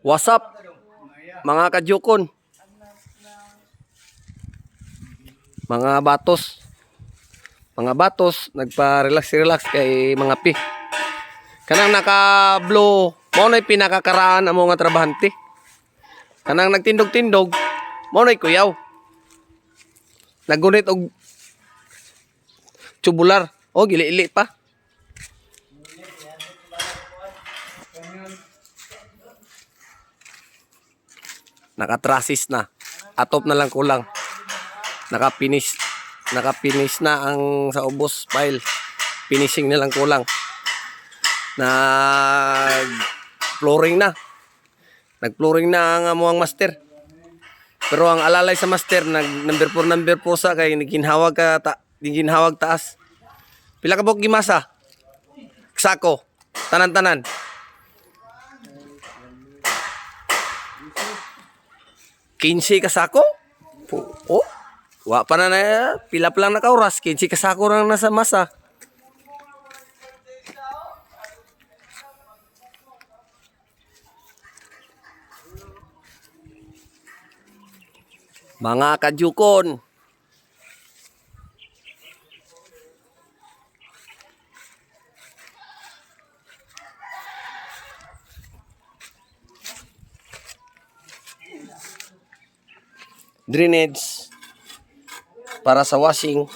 What's up, mga kadyukon, mga batos, nagpa-relax kay mga pi. Kanang naka-blue, mo na'y pinakakaraan ang mga trabahante. Kanang nagtindog-tindog, mo na'y kuyaw. Nagunit og tubular, o gili-ili pa. Nakatrasis na. Atop na lang kulang. Nakapinis na ang sa ubos file. Finishing na lang kulang. Nag-flooring na. Nag-flooring na ang amuang master. Pero ang alalay sa master, number 4 sa kay ginhawag taas. Pila ka bok gimasa? Sako. Tanan-tanan. Kinsi kasako? Oh, wa pa na pila pa lang nakauras. 15 kasako lang nasa masa. Mga kadyukon, drainage para sa washing,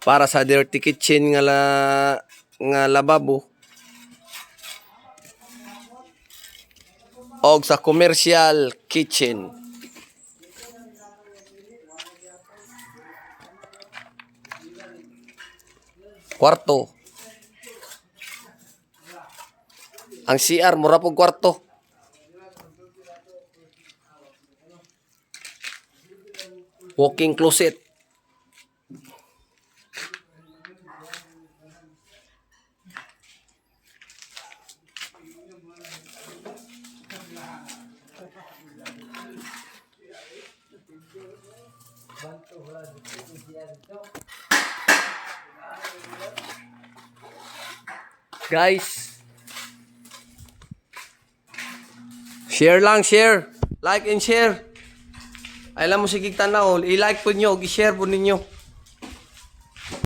para sa dirty kitchen nga lababo, og sa commercial kitchen. Kwarto. Ang CR mura pog kwarto. Walking closet. Guys, share. Like and share. Alam mo sige tanaw, i-like po nyo, i-share po ninyo.